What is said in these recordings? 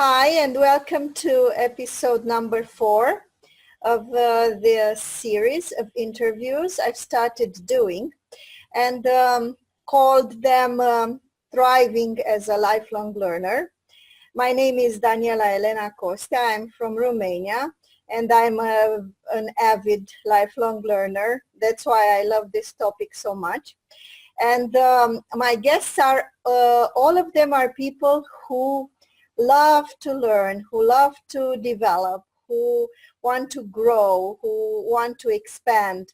Hi, and welcome to episode number 4 of the series of interviews I've started doing and called them Thriving as a Lifelong Learner. My name is Daniela Elena Costea. I'm from Romania, and I'm an avid lifelong learner. That's why I love this topic so much. And my guests are, all of them are people who love to learn, who love to develop, who want to grow, who want to expand.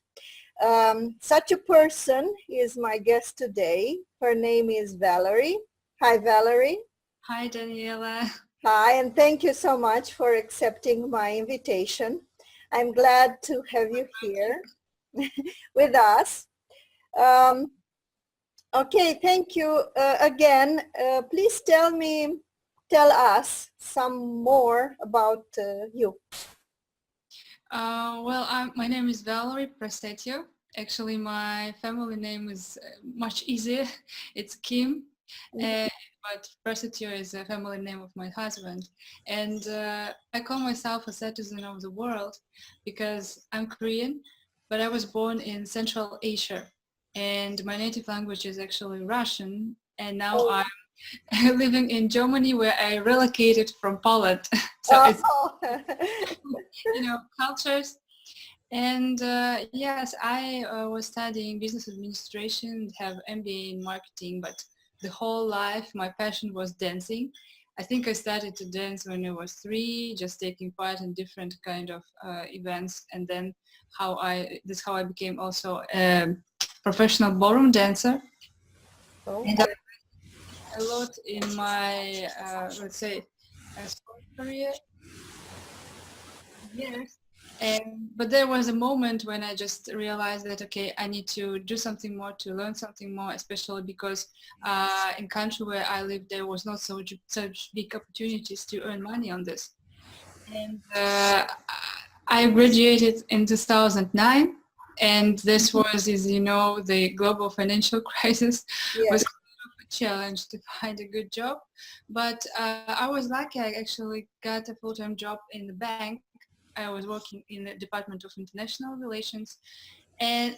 Such a person is my guest today. Her name is Valerie. Hi, Valerie. Hi, Daniela. Hi, and thank you so much for accepting my invitation. I'm glad to have you here with us. Okay, thank you again. Please tell us some more about you. My name is Valerie Prasetyo. Actually, my family name is much easier. It's Kim, but Prasetyo is a family name of my husband. And I call myself a citizen of the world because I'm Korean, but I was born in Central Asia. And my native language is actually Russian. And now I'm living in Germany, where I relocated from Poland. So it's, cultures. And yes, I was studying business administration, have MBA in marketing, but the whole life my passion was dancing. I think I started to dance when I was 3, just taking part in different kind of events, and then that's how I became also a professional ballroom dancer. And a lot in my let's say sport career. Yes. But there was a moment when I just realized that, okay, I need to do something more, to learn something more, especially because in country where I lived, there was not such big opportunities to earn money on this. And I graduated in 2009, and this was, as you know, the global financial crisis. Yes. Was a challenge to find a good job. But I was lucky. I actually got a full-time job in the bank. I was working in the Department of International Relations,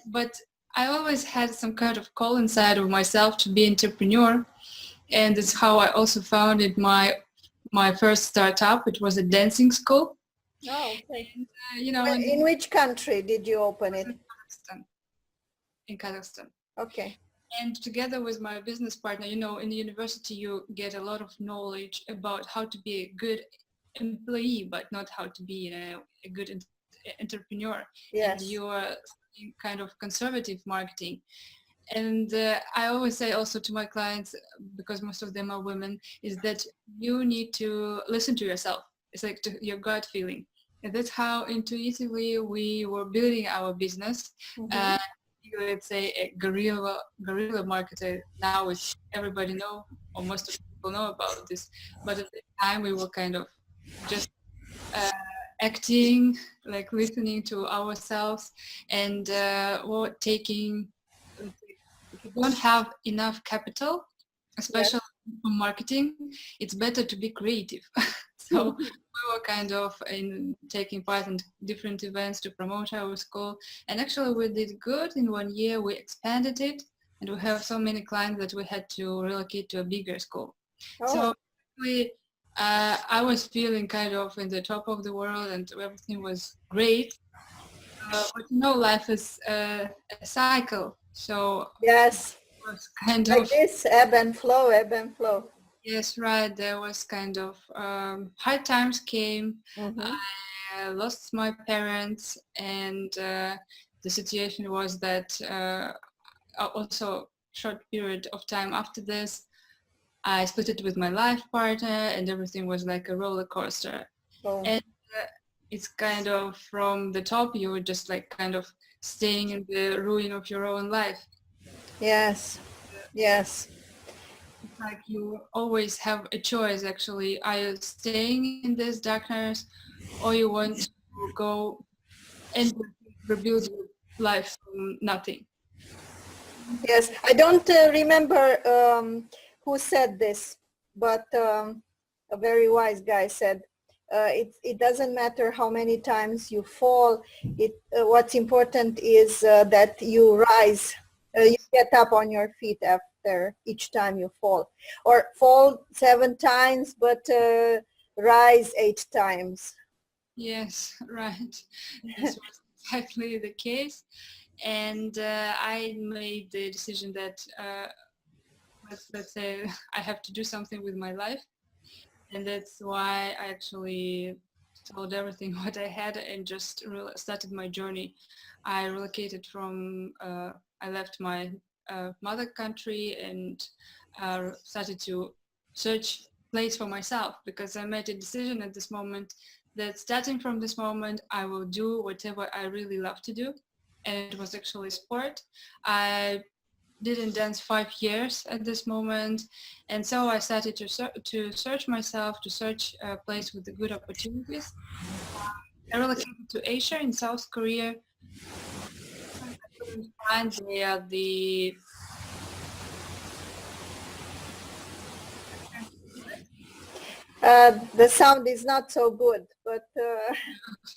but I always had some kind of call inside of myself to be an entrepreneur, and that's how I also founded my first startup. It was a dancing school. Oh, okay. And, in which country did you open it? In Kazakhstan. Okay. And together with my business partner, in the university you get a lot of knowledge about how to be a good employee, but not how to be a good entrepreneur. Yes. And you're kind of conservative marketing. And I always say also to my clients, because most of them are women, is that you need to listen to yourself. It's like your gut feeling. And that's how intuitively we were building our business. Let's say a guerrilla marketer now, which everybody know, or most of people know about this. But at the time we were kind of just acting, like listening to ourselves, and taking. If you don't have enough capital, especially for marketing, it's better to be creative. So we were kind of taking part in different events to promote our school, and actually we did good. In 1 year we expanded it, and we have so many clients that we had to relocate to a bigger school. So I was feeling kind of in the top of the world, and everything was great. But life is a cycle. So yes, it was kind like of this, ebb and flow. Yes, right. There was kind of hard times came. I lost my parents, and the situation was that also short period of time after this, I split it with my life partner, and everything was like a roller coaster. And it's kind of from the top, you were just like kind of staying in the ruin of your own life. Yes. It's like you always have a choice, actually. Are you staying in this darkness, or you want to go and rebuild your life from nothing? Yes, I don't remember who said this, but a very wise guy, said, it doesn't matter how many times you fall. What's important is that you rise, you get up on your feet after each time you fall, or fall 7 times, but rise 8 times. Yes, right. This was exactly the case. And I made the decision that let's say I have to do something with my life, and that's why I actually sold everything what I had and just started my journey. I relocated from I left my mother country and started to search place for myself, because I made a decision at this moment that starting from this moment I will do whatever I really love to do, and it was actually sport. I didn't dance 5 years at this moment, and so I started to search myself, to search a place with the good opportunities. I relocated to Asia, in South Korea. I couldn't find the The sound is not so good, but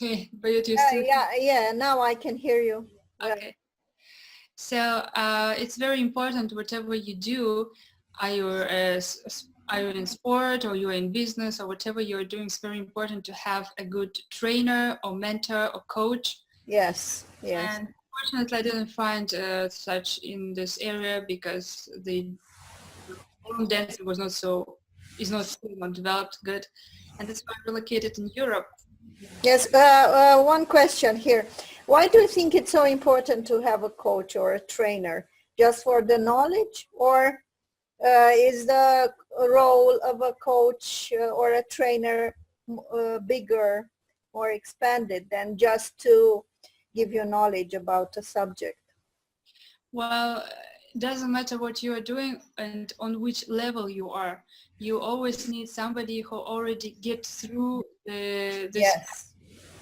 okay, but you still yeah, now I can hear you. Well, okay. So it's very important whatever you do, are you in sport or you're in business or whatever you're doing, it's very important to have a good trainer or mentor or coach. yes, yes. And fortunately, I didn't find such in this area, because the ballroom dancing is not so developed good, and that's why I relocated in Europe. Yes, one question here. Why do you think it's so important to have a coach or a trainer? Just for the knowledge, or is the role of a coach or a trainer bigger, more expanded than just to give you knowledge about a subject? Well, it doesn't matter what you are doing and on which level you are. You always need somebody who already gets through this, Yes.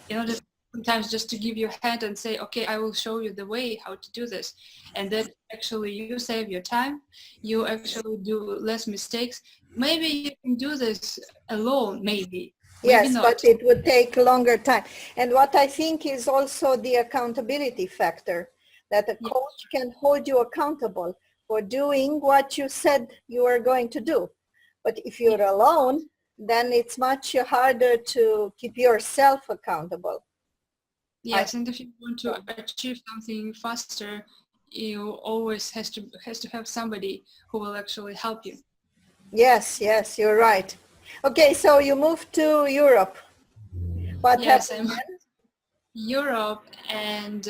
just sometimes just to give you a hand and say, okay, I will show you the way how to do this. And then actually you save your time. You actually do less mistakes. Maybe you can do this alone, maybe Yes, but not. it would take longer time. And what I think is also the accountability factor, that a Yeah. coach can hold you accountable for doing what you said you were going to do. But if you're alone, then it's much harder to keep yourself accountable. Yes, and if you want to achieve something faster, you always has to have somebody who will actually help you. Yes, yes, you're right. Okay, so you moved to Europe. What Yes, happened I'm Europe, and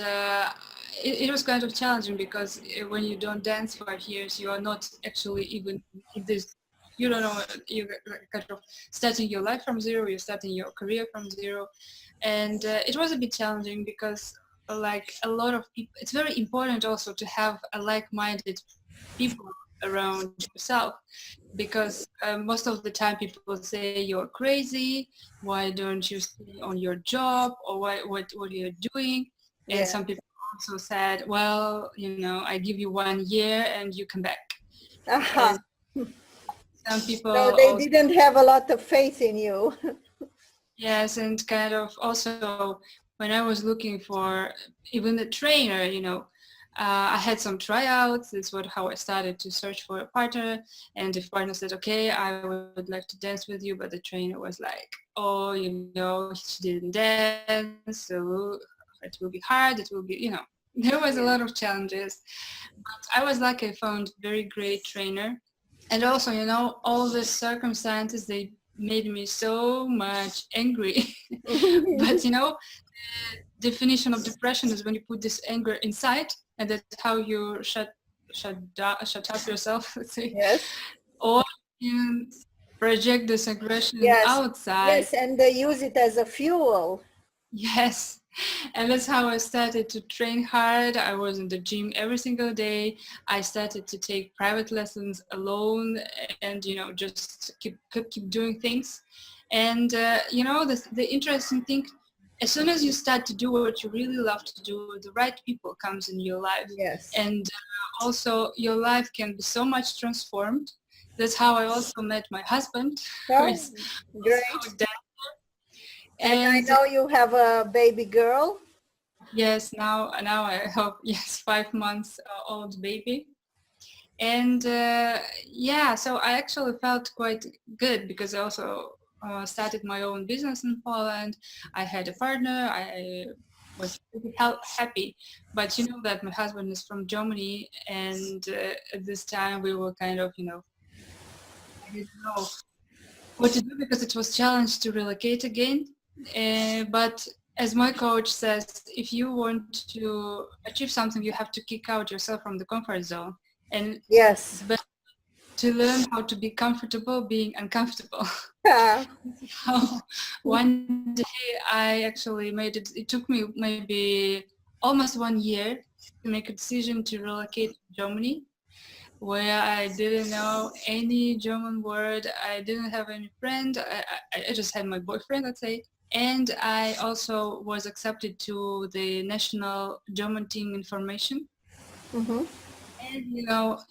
it was kind of challenging, because when you don't dance 5 years, you are not actually even in this. You don't know. You're kind of starting your life from zero. You're starting your career from zero, and it was a bit challenging, because like a lot of people, it's very important also to have a like-minded people around yourself, because most of the time people say you're crazy, why don't you stay on your job, or what you're doing. And Yeah. some people also said, well, I give you 1 year and you come back. Aha. And some people So they also, didn't have a lot of faith in you. yes, and kind of also when I was looking for even a trainer, I had some tryouts. That's how I started to search for a partner. And the partner said, okay, I would like to dance with you. But the trainer was like, oh, she didn't dance. So it will be hard. It will be, there was a lot of challenges. But I was lucky. I found very great trainer. And also, all the circumstances, they made me so much angry. But, definition of depression is when you put this anger inside, and that's how you shut up yourself, let's say, Yes. or you project this aggression Yes. outside. Yes, and they use it as a fuel. Yes, and that's how I started to train hard. I was in the gym every single day. I started to take private lessons alone, and just keep doing things. And the interesting thing, as soon as you start to do what you really love to do, the right people comes in your life, Yes. and also your life can be so much transformed that's how I also met my husband, who Oh, is great. also deaf. And I And know you have a baby girl. yes, now I have, yes, 5 months old baby. And yeah, so I actually felt quite good because I also started my own business in Poland. I had a partner. I was pretty happy, but you know that my husband is from Germany, and at this time we were kind of, I didn't know what to do because it was challenge to relocate again. But as my coach says, if you want to achieve something, you have to kick out yourself from the comfort zone. And Yes. it's better to learn how to be comfortable being uncomfortable. Yeah. So one day I actually made it. It took me maybe almost 1 year to make a decision to relocate to Germany, where I didn't know any German word. I didn't have any friend. I just had my boyfriend, let's say. And I also was accepted to the national German team information. Mm-hmm. And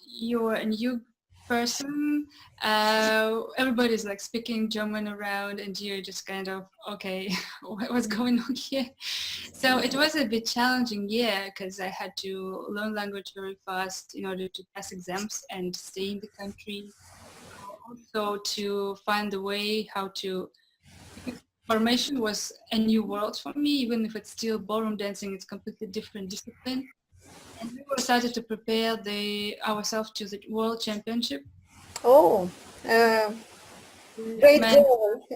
you're a new person. Everybody's like speaking German around, and you're just kind of okay. What's going on here? So it was a bit challenging year because I had to learn language very fast in order to pass exams and stay in the country. Also to find a way how to, because formation was a new world for me, even if it's still ballroom dancing, it's completely different discipline. And we were started to prepare ourselves to the World Championship. Oh, uh, That great meant, goal.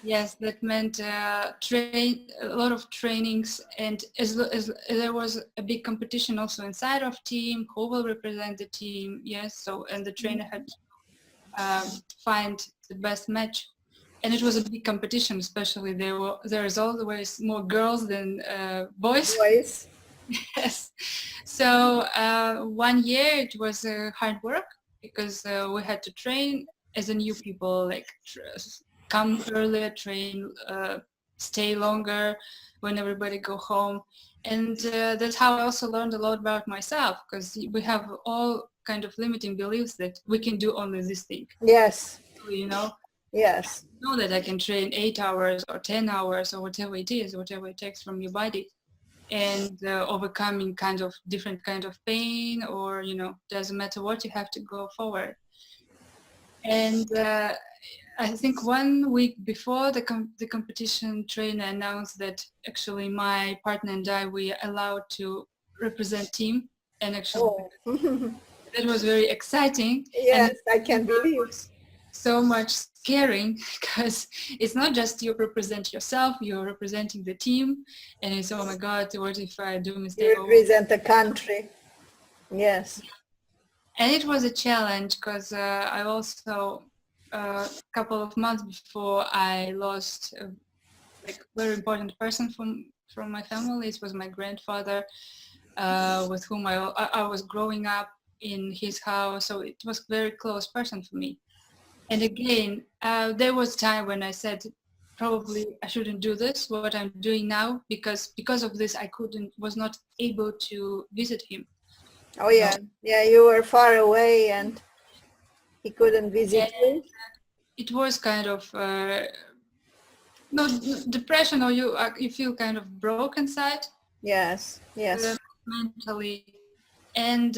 yes, that meant a lot of trainings, and as there was a big competition also inside of team, who will represent the team, yes. So and the trainer had to find the best match, and it was a big competition. Especially there is always more girls than boys. Voice. Yes. So 1 year it was hard work because we had to train as a new people, like come earlier, train, stay longer when everybody go home. And that's how I also learned a lot about myself, because we have all kind of limiting beliefs that we can do only this thing. Yes. So, Yes. know that I can train 8 hours or 10 hours or whatever it is, whatever it takes from your body, and overcoming kind of different kind of pain, or doesn't matter what, you have to go forward. And I think 1 week before the competition, trainer announced that actually my partner and I, we allowed to represent team, and actually Oh. that was very exciting, and Yes, I can believe. so much scaring because it's not just you represent yourself, you're representing the team, and it's, oh my god, what if I do a You mistake, or what? represent the country. Yes. And it was a challenge because I also a couple of months before I lost a like very important person from my family. It was my grandfather, with whom I was growing up in his house, so it was a very close person for me. And again, there was time when I said, probably I shouldn't do this, what I'm doing now, because of this, I was not able to visit him. Oh So, yeah. Yeah, you were far away and he couldn't and visit you. it was kind of not depression, or you feel kind of broken inside, Yes. uh, Yes. mentally. And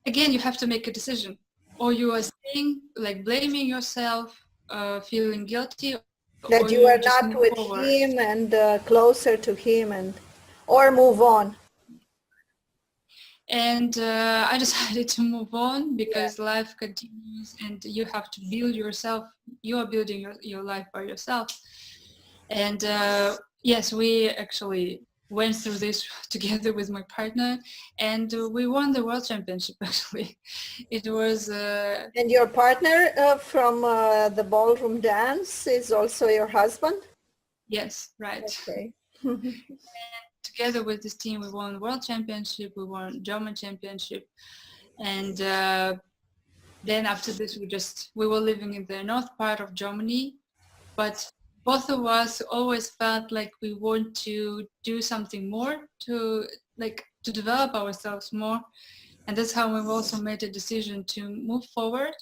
again, you have to make a decision, or you are staying, like blaming yourself, feeling guilty, or That you you are just not move with forward. him and closer to him, and or move on. And I decided to move on Yeah. because life continues, and you have to build yourself. You are building your life by yourself. And yes, we actually went through this together with my partner, and we won the world championship. Actually, it was And your partner from the ballroom dance is also your husband? yes, right. Okay. Together with this team, we won world championship, we won German championship, and then after this, we were living in the north part of Germany, but both of us always felt like we want to do something more, to develop ourselves more, and that's how we've also made a decision to move forward.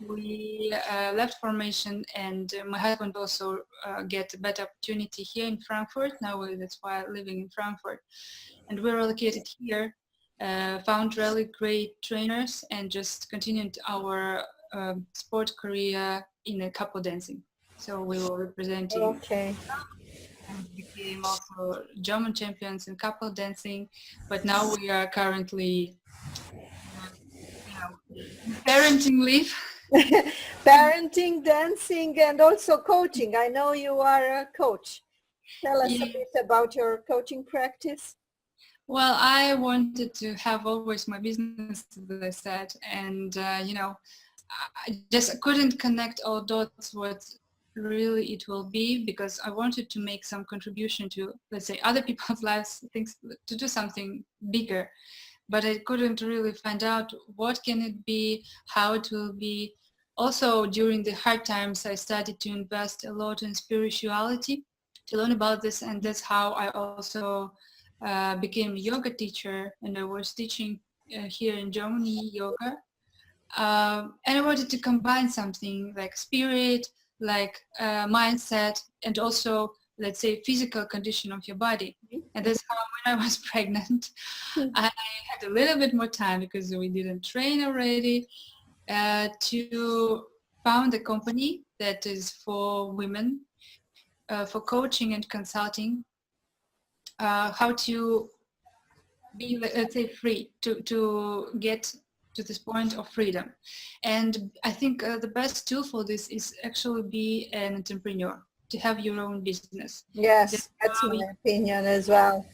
we left formation, and my husband also get a better opportunity here in Frankfurt. Now that's why I'm living in Frankfurt, and we're relocated here. Found really great trainers and just continued our sport career in a couple dancing. So we were representing Okay. and became also German champions in couple dancing. But now we are currently, parenting leave. Parenting, dancing, and also coaching. I know you are a coach. Tell us a Yeah. bit about your coaching practice. Well, I wanted to have always my business, as I said, and I just couldn't connect all dots what really it will be, because I wanted to make some contribution to, let's say, other people's lives, things to do something bigger, but I couldn't really find out what can it be, how it will be. Also, during the hard times, I started to invest a lot in spirituality to learn about this, and that's how I also became a yoga teacher, and I was teaching here in Germany yoga. And I wanted to combine something like spirit, like mindset, and also, let's say, physical condition of your body. And that's how, when I was pregnant, I had a little bit more time, because we didn't train already, to found a company that is for women, for coaching and consulting, how to be, let's say, free, to get to this point of freedom. And I think the best tool for this is actually be an entrepreneur, to have your own business. Yes, that's my opinion as well.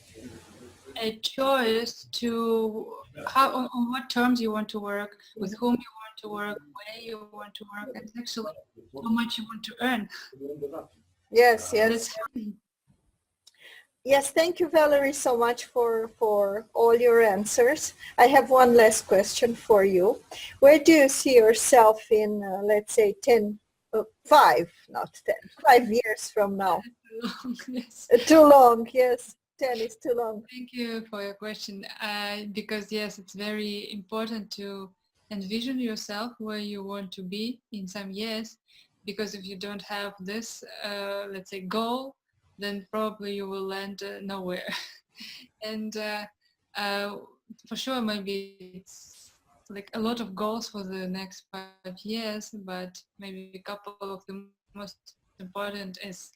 A choice to how, on what terms you want to work, with whom you want to work, where you want to work, and actually how much you want to earn. Yes, yes. That's Yes, thank you, Valerie, so much for all your answers. I have one last question for you. Where do you see yourself in, let's say, 5, not 10, 5 years from now? yes. Too long, yes. 10 is too long. Thank you for your question. Because yes, it's very important to envision yourself where you want to be in some years. Because if you don't have this, let's say, goal, then probably you will land nowhere. And for sure, maybe it's like a lot of goals for the next 5 years, but maybe a couple of the most important is,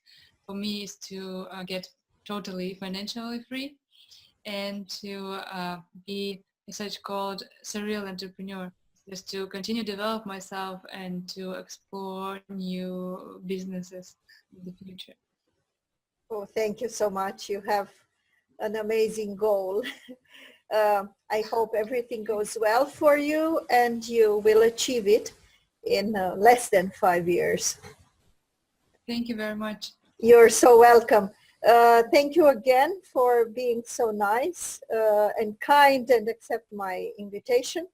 for me, is to get totally financially free, and to be a such called serial entrepreneur, just to continue to develop myself and to explore new businesses in the future. Oh, thank you so much. You have an amazing goal. I hope everything goes well for you and you will achieve it in less than 5 years. Thank you very much. You're so welcome. Thank you again for being so nice and kind and accept my invitation.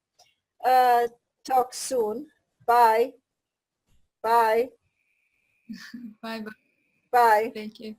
Talk soon. Bye. Bye. Bye bye. Bye. Thank you.